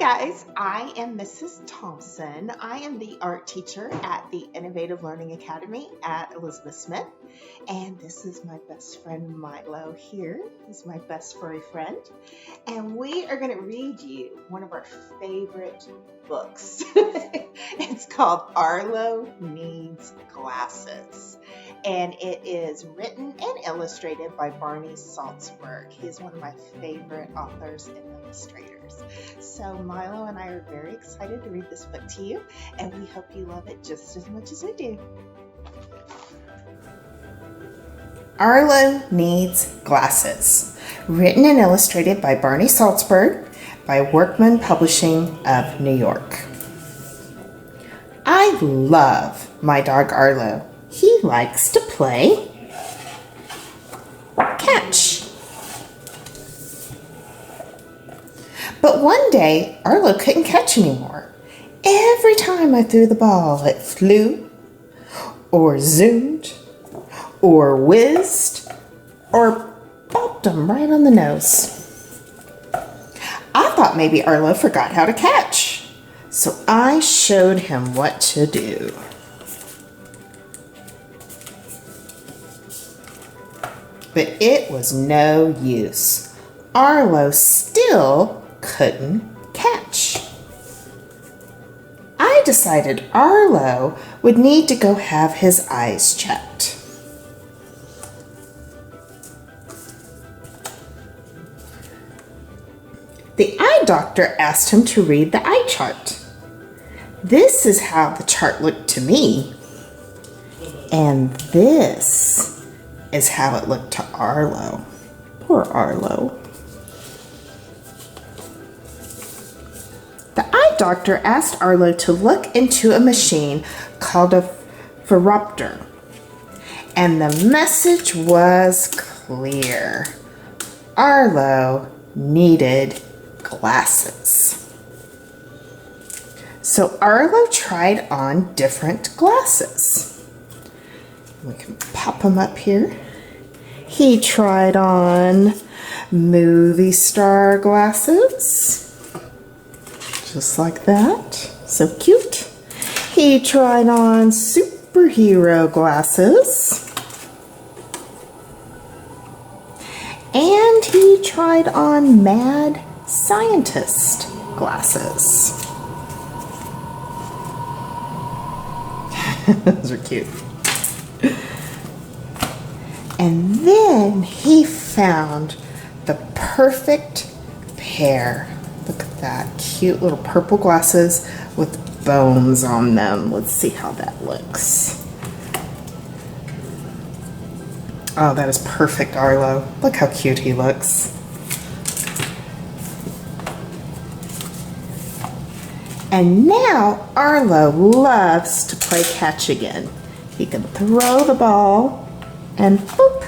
guys, I am Mrs. Thompson. I am the art teacher at the Innovative Learning Academy at Elizabeth Smith. And this is my best friend Milo here. He's my best furry friend. And we are going to read you one of our favorite books. It's called Arlo Needs Glasses. And it is written and illustrated by Barney Saltzberg. He is one of my favorite authors and illustrators. So Milo and I are very excited to read this book to you, and we hope you love it just as much as we do. Arlo Needs Glasses, written and illustrated by Barney Saltzberg by Workman Publishing of New York. I love my dog Arlo. He likes to play catch. But one day, Arlo couldn't catch anymore. Every time I threw the ball, it flew, or zoomed, or whizzed, or bopped him right on the nose. I thought maybe Arlo forgot how to catch, so I showed him what to do. But it was no use. Arlo still couldn't catch. I decided Arlo would need to go have his eyes checked. The eye doctor asked him to read the eye chart. This is how the chart looked to me. And this is how it looked to Arlo. Poor Arlo. The eye doctor asked Arlo to look into a machine called a phoropter. And the message was clear. Arlo needed glasses. So Arlo tried on different glasses. We can pop them up here. He tried on movie star glasses, just like that. So cute. He tried on superhero glasses. And he tried on mad scientist glasses. Those are cute. And then he found the perfect pair. Look at that, cute little purple glasses with bones on them. Let's see how that looks. Oh, that is perfect, Arlo. Look how cute he looks. And now Arlo loves to play catch again. He can throw the ball and boop,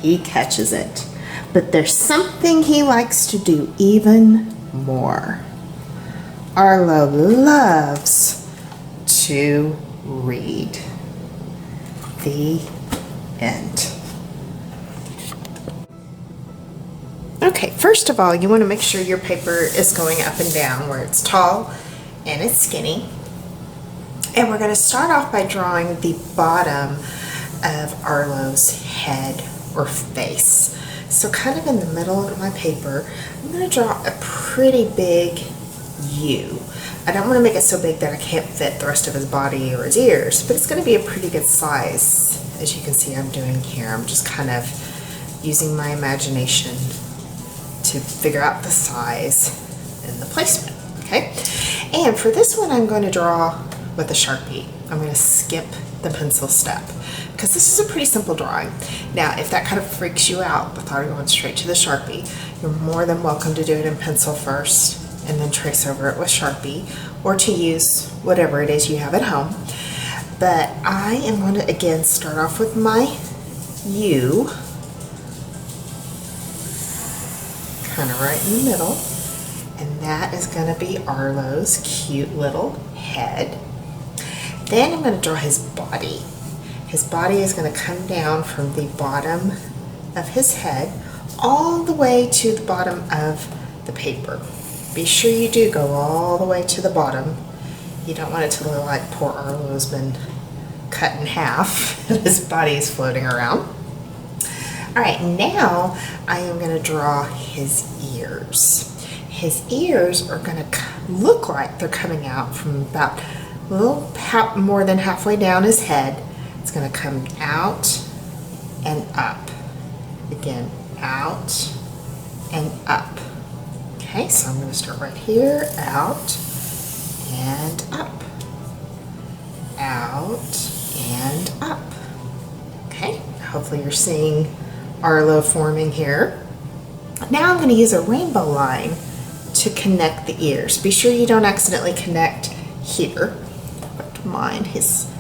he catches it. But there's something he likes to do even more. Arlo loves to read. The end. Okay, first of all, you want to make sure your paper is going up and down where it's tall and it's skinny. And we're going to start off by drawing the bottom of Arlo's head or face. So kind of in the middle of my paper, I'm going to draw a pretty big U. I don't want to make it so big that I can't fit the rest of his body or his ears, but it's going to be a pretty good size. As you can see I'm doing here, I'm just kind of using my imagination to figure out the size and the placement, okay? And for this one I'm going to draw with a Sharpie. I'm going to skip the pencil step because this is a pretty simple drawing. Now, if that kind of freaks you out, the thought of going straight to the Sharpie, you're more than welcome to do it in pencil first and then trace over it with Sharpie, or to use whatever it is you have at home. But I am going to again start off with my U, kind of right in the middle, and that is going to be Arlo's cute little head. Then I'm going to draw his body. His body is going to come down from the bottom of his head all the way to the bottom of the paper. Be sure you do go all the way to the bottom. You don't want it to look like poor Arlo's been cut in half and his body is floating around. All right, now I am going to draw his ears. His ears are going to look like they're coming out from about a little more than halfway down his head. It's going to come out and up. Again, out and up. Okay, so I'm going to start right here, out and up, out and up. Okay, hopefully you're seeing Arlo forming here. Now I'm going to use a rainbow line to connect the ears. Be sure you don't accidentally connect here. But mine is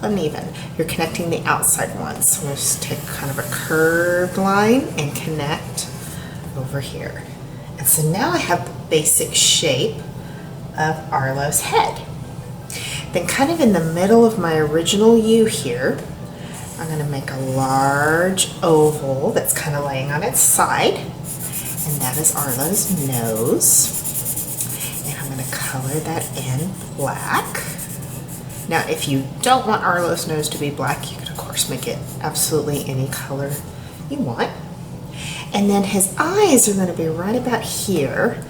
uneven. You're connecting the outside ones. So I'm going to just take kind of a curved line and connect over here. And so now I have the basic shape of Arlo's head. Then kind of in the middle of my original U here, I'm going to make a large oval that's kind of laying on its side, and that is Arlo's nose. And I'm going to color that in black. Now, if you don't want Arlo's nose to be black, you could of course make it absolutely any color you want. And then his eyes are going to be right about here.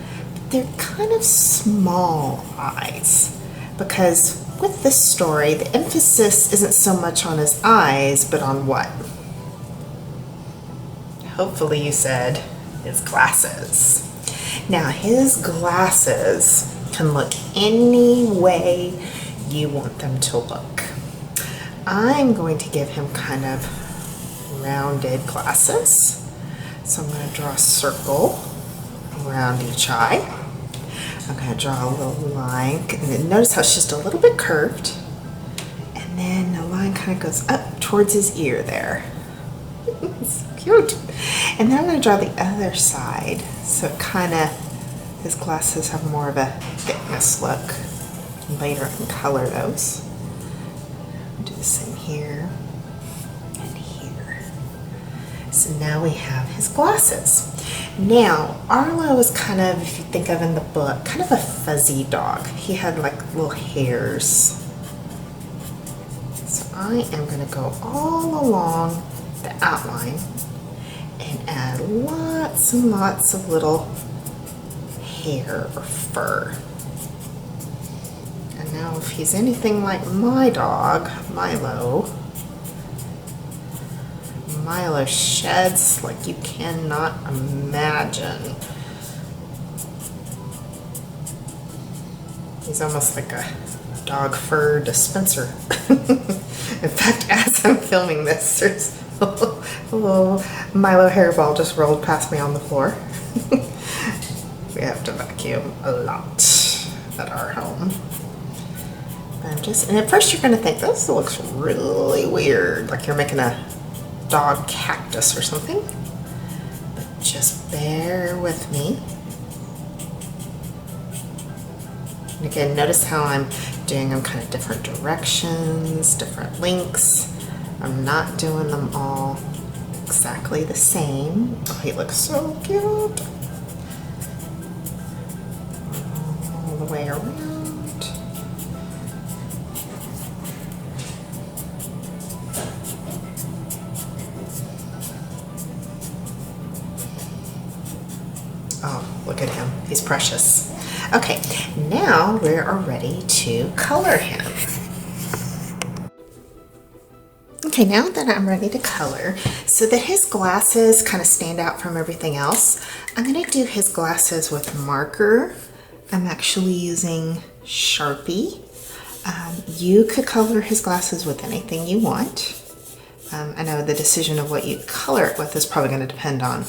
They're kind of small eyes because with this story, the emphasis isn't so much on his eyes, but on what? Hopefully you said his glasses. Now his glasses can look any way you want them to look. I'm going to give him kind of rounded glasses. So I'm going to draw a circle around each eye. I'm going to draw a little line. And then notice how it's just a little bit curved. And then the line kind of goes up towards his ear there. It's cute. And then I'm going to draw the other side. So it kind of, his glasses have more of a thickness look. Later I can color those. I'll do the same here and here. So now we have his glasses. Now, Arlo is kind of, if you think of in the book, kind of a fuzzy dog. He had like little hairs. So I am going to go all along the outline and add lots and lots of little hair or fur. And now if he's anything like my dog, Milo sheds like you cannot imagine. He's almost like a dog fur dispenser. In fact, as I'm filming this, there's a little Milo hairball just rolled past me on the floor. We have to vacuum a lot at our home. And at first you're going to think, this looks really weird, like you're making a dog cactus or something, but just bear with me. And again, notice how I'm doing them kind of different directions, different lengths. I'm not doing them all exactly the same. Oh, he looks so cute. All the way around. Oh, look at him. He's precious. Okay, now we are ready to color him. Okay, now that I'm ready to color, so that his glasses kind of stand out from everything else, I'm going to do his glasses with marker. I'm actually using Sharpie. You could color his glasses with anything you want. I know the decision of what you color it with is probably going to depend on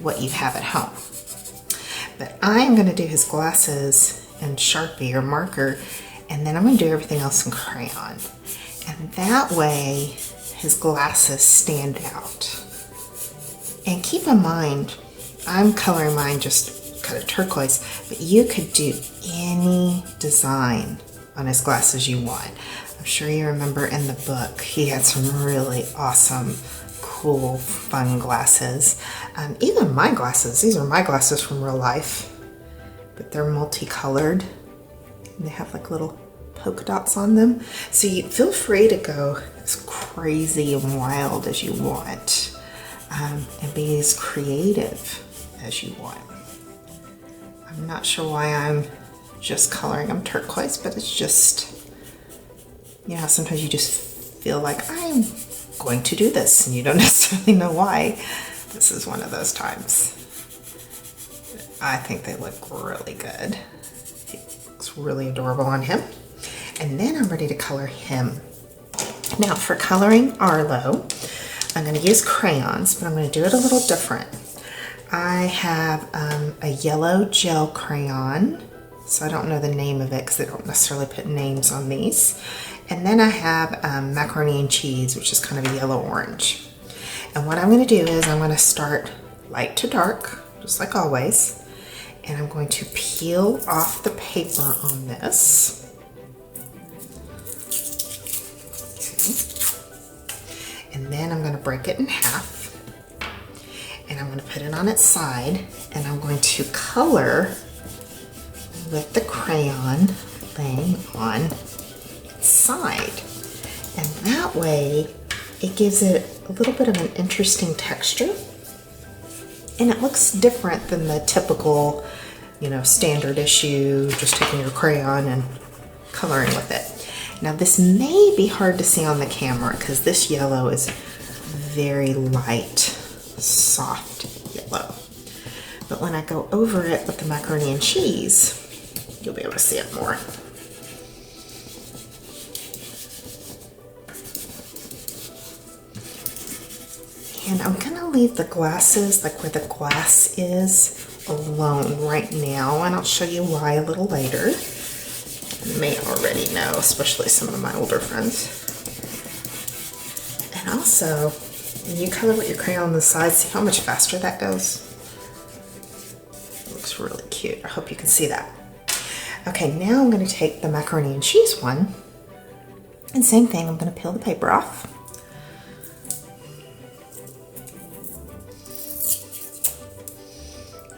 what you have at home. But I'm going to do his glasses in Sharpie or marker, and then I'm going to do everything else in crayon. And that way, his glasses stand out. And keep in mind, I'm coloring mine just kind of turquoise, but you could do any design on his glasses you want. I'm sure you remember in the book, he had some really awesome, cool, fun glasses. Even my glasses, these are my glasses from real life. but they're multicolored. And they have like little polka dots on them. So you feel free to go as crazy and wild as you want, and be as creative as you want. I'm not sure why I'm just coloring them turquoise, but it's just, you know, sometimes you just feel like I'm going to do this and you don't necessarily know why. This is one of those times. I think they look really good. It looks really adorable on him. And then I'm ready to color him. Now for coloring Arlo, I'm going to use crayons, but I'm going to do it a little different. I have a yellow gel crayon, so I don't know the name of it because they don't necessarily put names on these. And then I have macaroni and cheese, which is kind of a yellow-orange. And what I'm going to do is I'm going to start light to dark, just like always. And I'm going to peel off the paper on this. Okay. And then I'm going to break it in half. And I'm going to put it on its side. And I'm going to color with the crayon laying on its side. And that way it gives it a little bit of an interesting texture. And it looks different than the typical, you know, standard issue, just taking your crayon and coloring with it. Now this may be hard to see on the camera because this yellow is very light, soft yellow. But when I go over it with the macaroni and cheese, you'll be able to see it more. And I'm gonna leave the glasses, like where the glass is, alone right now, and I'll show you why a little later. You may already know, especially some of my older friends. And also, when you color with your crayon on the side, see how much faster that goes? It looks really cute. I hope you can see that. Okay, now I'm gonna take the macaroni and cheese one, and same thing, I'm gonna peel the paper off.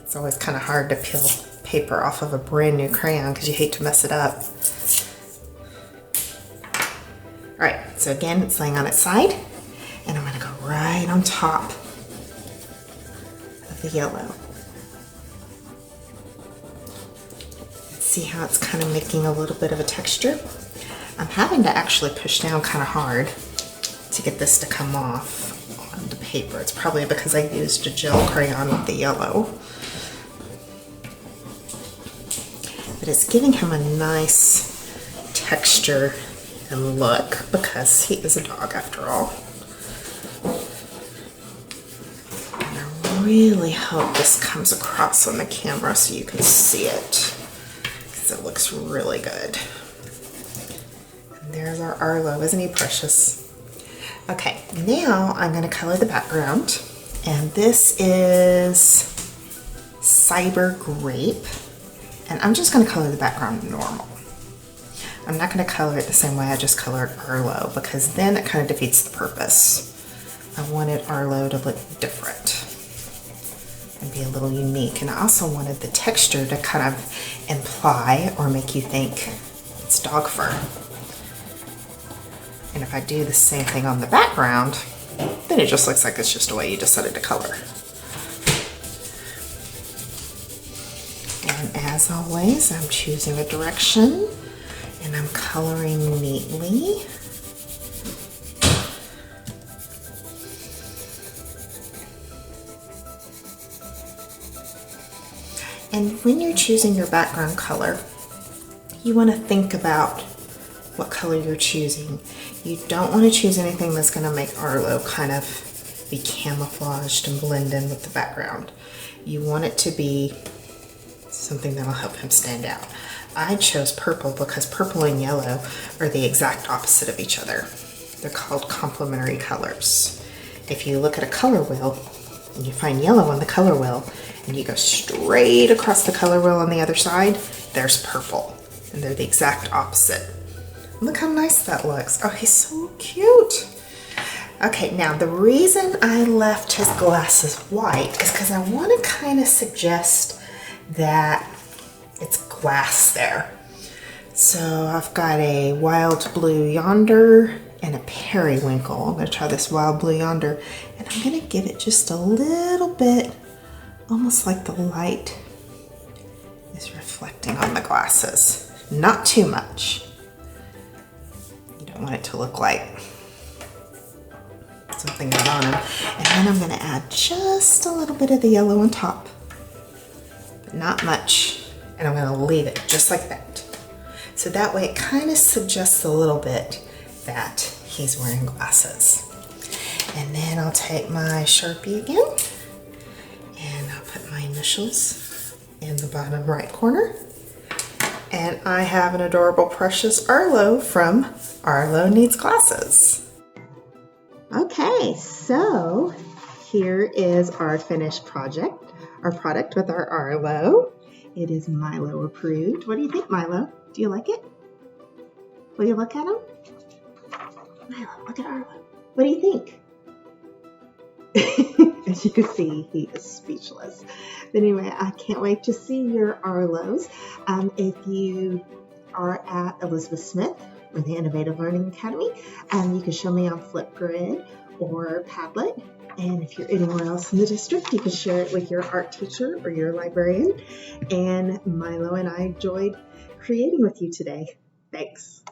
It's always kind of hard to peel paper off of a brand new crayon because you hate to mess it up. All right, so again, it's laying on its side, and I'm gonna go right on top of the yellow. See how it's kind of making a little bit of a texture? I'm having to actually push down kind of hard to get this to come off on the paper. It's probably because I used a gel crayon with the yellow. But it's giving him a nice texture and look because he is a dog after all. And I really hope this comes across on the camera so you can see it because it looks really good. And there's our Arlo, isn't he precious? Okay, now I'm going to color the background, and this is Cyber Grape. And I'm just going to color the background normal. I'm not going to color it the same way I just colored Arlo because then it kind of defeats the purpose. I wanted Arlo to look different and be a little unique. And I also wanted the texture to kind of imply or make you think it's dog fur. And if I do the same thing on the background, then it just looks like it's just a way you decided to color. And as always, I'm choosing a direction and I'm coloring neatly. And when you're choosing your background color, you want to think about what color you're choosing. You don't want to choose anything that's going to make Arlo kind of be camouflaged and blend in with the background. You want it to be something that'll help him stand out. I chose purple because purple and yellow are the exact opposite of each other. They're called complementary colors. If you look at a color wheel and you find yellow on the color wheel and you go straight across the color wheel on the other side, there's purple, and they're the exact opposite. Look how nice that looks. Oh, he's so cute. Okay, now the reason I left his glasses white is because I want to kind of suggest that it's glass there. So I've got a wild blue yonder and a periwinkle. I'm going to try this wild blue yonder, and I'm going to give it just a little bit, almost like the light is reflecting on the glasses. Not too much. You don't want it to look like something got on them. And then I'm going to add just a little bit of the yellow on top, but not much. And I'm going to leave it just like that. So that way it kind of suggests a little bit that he's wearing glasses. And then I'll take my Sharpie again, and I'll put my initials in the bottom right corner. And I have an adorable precious Arlo from Arlo Needs Glasses. Okay, so here is our finished project, our product with our Arlo. It is Milo approved. What do you think, Milo? Do you like it? Will you look at him? Milo, look at Arlo. What do you think? As you can see, he is speechless. But anyway, I can't wait to see your Arlos. If you are at Elizabeth Smith with the Innovative Learning Academy, you can show me on Flipgrid or Padlet. And if you're anywhere else in the district, you can share it with your art teacher or your librarian. And Milo and I enjoyed creating with you today. Thanks.